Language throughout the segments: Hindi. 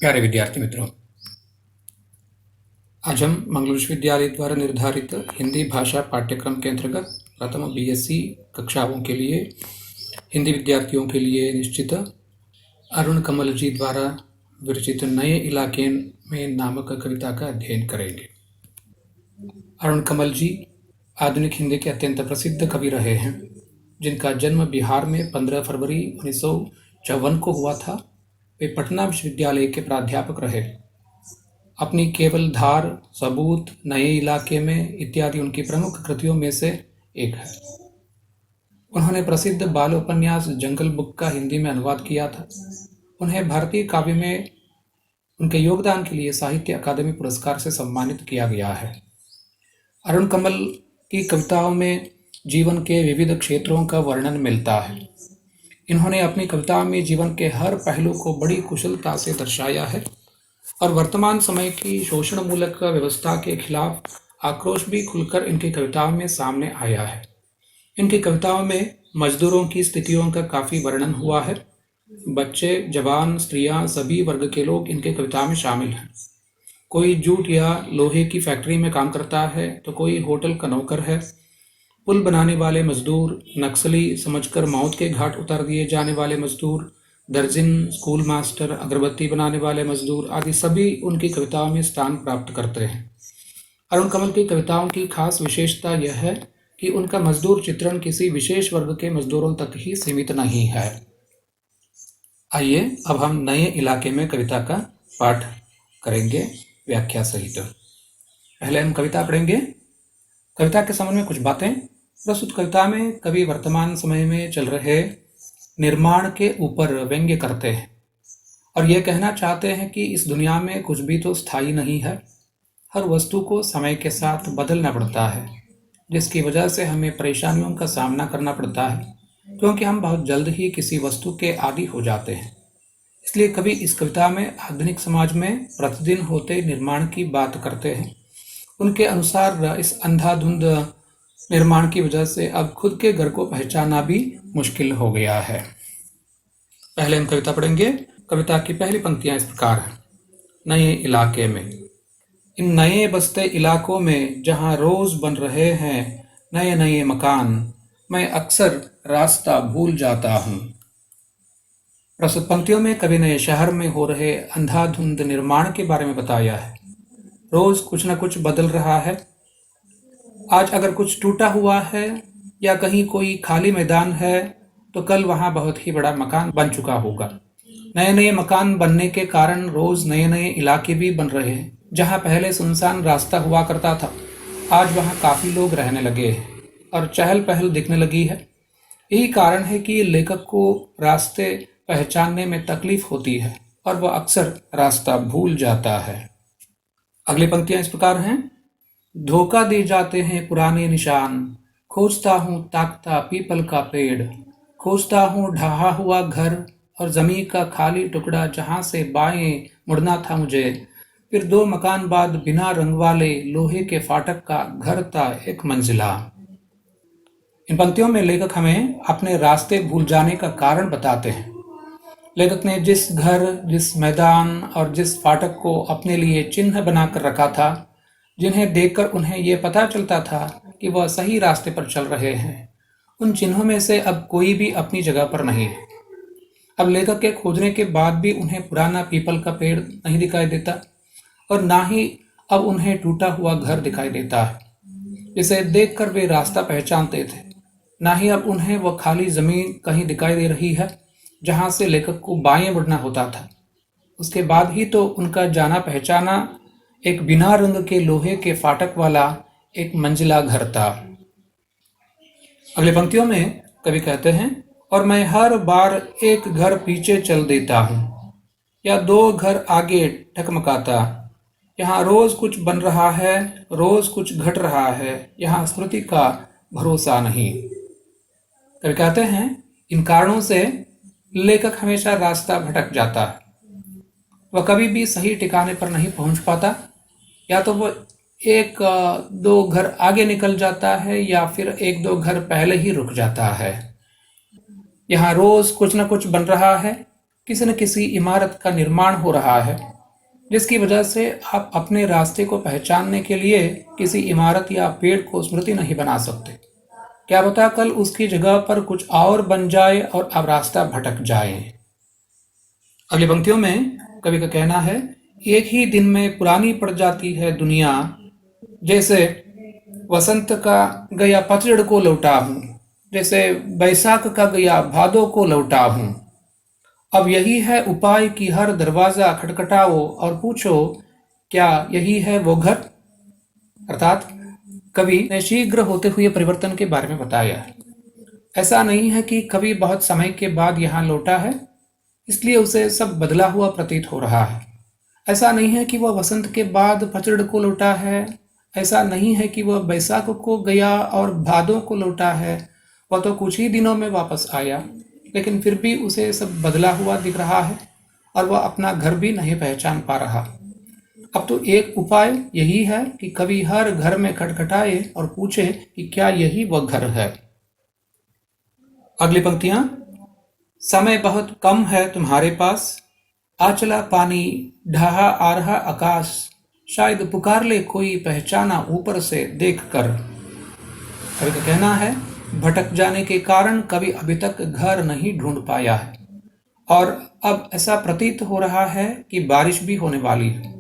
प्यारे विद्यार्थी मित्रों, आज हम मंगल विश्वविद्यालय द्वारा निर्धारित हिंदी भाषा पाठ्यक्रम के अंतर्गत प्रथम बीएससी कक्षाओं के लिए हिंदी विद्यार्थियों के लिए निश्चित अरुण कमल जी द्वारा विरचित नए इलाके में नामक कविता का अध्ययन करेंगे। अरुण कमल जी आधुनिक हिंदी के अत्यंत प्रसिद्ध कवि रहे हैं, जिनका जन्म बिहार में 15 फरवरी 1954 को हुआ था। वे पटना विश्वविद्यालय के प्राध्यापक रहे। अपनी केवल धार, सबूत, नए इलाके में इत्यादि उनकी प्रमुख कृतियों में से एक है। उन्होंने प्रसिद्ध बाल उपन्यास जंगल बुक का हिंदी में अनुवाद किया था। उन्हें भारतीय काव्य में उनके योगदान के लिए साहित्य अकादमी पुरस्कार से सम्मानित किया गया है। अरुण कमल की कविताओं में जीवन के विविध क्षेत्रों का वर्णन मिलता है। इन्होंने अपनी कविताओं में जीवन के हर पहलू को बड़ी कुशलता से दर्शाया है और वर्तमान समय की शोषण मूलक व्यवस्था के खिलाफ आक्रोश भी खुलकर इनकी कविताओं में सामने आया है। इनकी कविताओं में मजदूरों की स्थितियों का काफ़ी वर्णन हुआ है। बच्चे, जवान, स्त्रियां, सभी वर्ग के लोग इनके कविता में शामिल हैं। कोई जूट या लोहे की फैक्ट्री में काम करता है तो कोई होटल का नौकर है। पुल बनाने वाले मजदूर, नक्सली समझकर मौत के घाट उतार दिए जाने वाले मजदूर, दर्जन स्कूल मास्टर, अगरबत्ती बनाने वाले मजदूर आदि सभी उनकी कविताओं में स्थान प्राप्त करते हैं। अरुण कमल की कविताओं की खास विशेषता यह है कि उनका मजदूर चित्रण किसी विशेष वर्ग के मजदूरों तक ही सीमित नहीं है। आइए अब हम नए इलाके में कविता का पाठ करेंगे व्याख्या सहित। पहले हम कविता पढ़ेंगे। कविता के संबंध में कुछ बातें। प्रस्तुत कविता में कवि वर्तमान समय में चल रहे निर्माण के ऊपर व्यंग्य करते हैं और यह कहना चाहते हैं कि इस दुनिया में कुछ भी तो स्थायी नहीं है। हर वस्तु को समय के साथ बदलना पड़ता है, जिसकी वजह से हमें परेशानियों का सामना करना पड़ता है, क्योंकि हम बहुत जल्द ही किसी वस्तु के आदी हो जाते हैं। इसलिए कवि इस कविता में आधुनिक समाज में प्रतिदिन होते निर्माण की बात करते हैं। उनके अनुसार इस अंधाधुंध निर्माण की वजह से अब खुद के घर को पहचानना भी मुश्किल हो गया है। पहले हम कविता पढ़ेंगे। कविता की पहली पंक्तियां इस प्रकार हैं। नए इलाके में। इन नए बसते इलाकों में जहां रोज बन रहे हैं नए नए मकान, मैं अक्सर रास्ता भूल जाता हूं। प्रस्तुत पंक्तियों में कवि ने शहर में हो रहे अंधाधुंध निर्माण के बारे में बताया है। रोज कुछ न कुछ बदल रहा है। आज अगर कुछ टूटा हुआ है या कहीं कोई खाली मैदान है तो कल वहां बहुत ही बड़ा मकान बन चुका होगा। नए नए मकान बनने के कारण रोज नए नए इलाके भी बन रहे हैं। जहां पहले सुनसान रास्ता हुआ करता था, आज वहां काफी लोग रहने लगे हैं और चहल पहल दिखने लगी है। यही कारण है कि लेखक को रास्ते पहचानने में तकलीफ होती है और वह अक्सर रास्ता भूल जाता है। अगली पंक्तियां इस प्रकार हैं। धोखा दे जाते हैं पुराने निशान, खोजता हूँ ताकता पीपल का पेड़, खोजता हूँ ढहा हुआ घर और जमीन का खाली टुकड़ा जहां से बाएं मुड़ना था मुझे। फिर 2 मकान बाद बिना रंग वाले लोहे के फाटक का घर था एक मंजिला। इन पंक्तियों में लेखक हमें अपने रास्ते भूल जाने का कारण बताते हैं। लेखक ने जिस घर, जिस मैदान और जिस फाटक को अपने लिए चिन्ह बनाकर रखा था, जिन्हें देखकर उन्हें यह पता चलता था कि वह सही रास्ते पर चल रहे हैं, उन चिन्हों में से अब कोई भी अपनी जगह पर नहीं है। अब लेखक के खोजने के बाद भी उन्हें पुराना पीपल का पेड़ नहीं दिखाई देता और ना ही अब उन्हें टूटा हुआ घर दिखाई देता है, जिसे देखकर वे रास्ता पहचानते थे। ना ही अब उन्हें वह खाली जमीन कहीं दिखाई दे रही है जहां से लेखक को बाएं मुड़ना होता था। उसके बाद ही तो उनका जाना पहचाना एक बिना रंग के लोहे के फाटक वाला एक मंजिला घर था। अगली पंक्तियों में कवि कहते हैं, और मैं हर बार एक घर पीछे चल देता हूं या 2 घर आगे ठकमकाता। यहाँ रोज कुछ बन रहा है, रोज कुछ घट रहा है, यहाँ स्मृति का भरोसा नहीं। कवि कहते हैं, इन कारणों से लेखक हमेशा रास्ता भटक जाता है। वह कभी भी सही ठिकाने पर नहीं पहुंच पाता। या तो वह 1-2 घर आगे निकल जाता है या फिर 1-2 घर पहले ही रुक जाता है। यहाँ रोज कुछ न कुछ बन रहा है, किसी न किसी इमारत का निर्माण हो रहा है, जिसकी वजह से आप अपने रास्ते को पहचानने के लिए किसी इमारत या पेड़ को स्मृति नहीं बना सकते। क्या पता कल उसकी जगह पर कुछ और बन जाए और अब रास्ता भटक जाए। अगली पंक्तियों में कवि का कहना है, एक ही दिन में पुरानी पड़ जाती है दुनिया, जैसे वसंत का गया पतझड़ को लौटा हूँ, जैसे बैसाख का गया भादों को लौटा हूँ। अब यही है उपाय कि हर दरवाजा खटखटाओ और पूछो, क्या यही है वो घर। अर्थात कवि ने शीघ्र होते हुए परिवर्तन के बारे में बताया। ऐसा नहीं है कि कवि बहुत समय के बाद यहाँ लौटा है, इसलिए उसे सब बदला हुआ प्रतीत हो रहा है। ऐसा नहीं है कि वह वसंत के बाद पतझड़ को लौटा है, ऐसा नहीं है कि वह बैसाख को गया और भादों को लौटा है। वह तो कुछ ही दिनों में वापस आया, लेकिन फिर भी उसे सब बदला हुआ दिख रहा है और वह अपना घर भी नहीं पहचान पा रहा। अब तो एक उपाय यही है कि कवि हर घर में खटखटाए और पूछे कि क्या यही वह घर है। अगली पंक्तियां, समय बहुत कम है तुम्हारे पास, आ चला पानी ढहा आ रहा आकाश, शायद पुकार ले कोई पहचाना ऊपर से देख कर। कवि का कहना है, भटक जाने के कारण कवि अभी तक घर नहीं ढूंढ पाया है और अब ऐसा प्रतीत हो रहा है कि बारिश भी होने वाली है।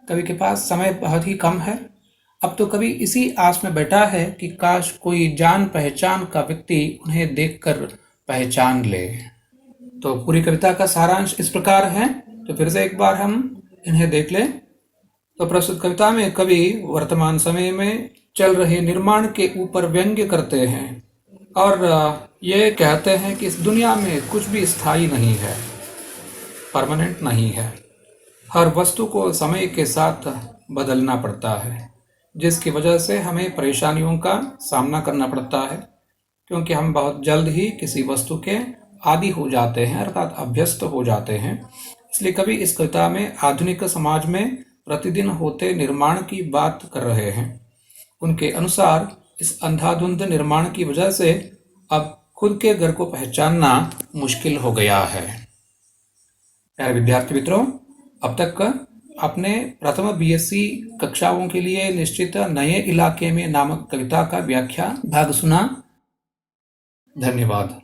कवि के पास समय बहुत ही कम है। अब तो कवि इसी आस में बैठा है कि काश कोई जान पहचान का व्यक्ति उन्हें देखकर पहचान ले। तो पूरी कविता का सारांश इस प्रकार है, तो फिर से एक बार हम इन्हें देख लें। तो प्रस्तुत कविता में कवि वर्तमान समय में चल रहे निर्माण के ऊपर व्यंग्य करते हैं और ये कहते हैं कि इस दुनिया में कुछ भी स्थायी नहीं है, परमानेंट नहीं है। हर वस्तु को समय के साथ बदलना पड़ता है, जिसकी वजह से हमें परेशानियों का सामना करना पड़ता है, क्योंकि हम बहुत जल्द ही किसी वस्तु के आदी हो जाते हैं, अर्थात अभ्यस्त हो जाते हैं। इसलिए कवि इस कविता में आधुनिक समाज में प्रतिदिन होते निर्माण की बात कर रहे हैं। उनके अनुसार इस अंधाधुंध निर्माण की वजह से अब खुद के घर को पहचानना मुश्किल हो गया है। प्यारे विद्यार्थी मित्रों, अब तक आपने प्रथम बीएससी कक्षाओं के लिए निश्चित नए इलाके में नामक कविता का व्याख्या भाग सुना। धन्यवाद।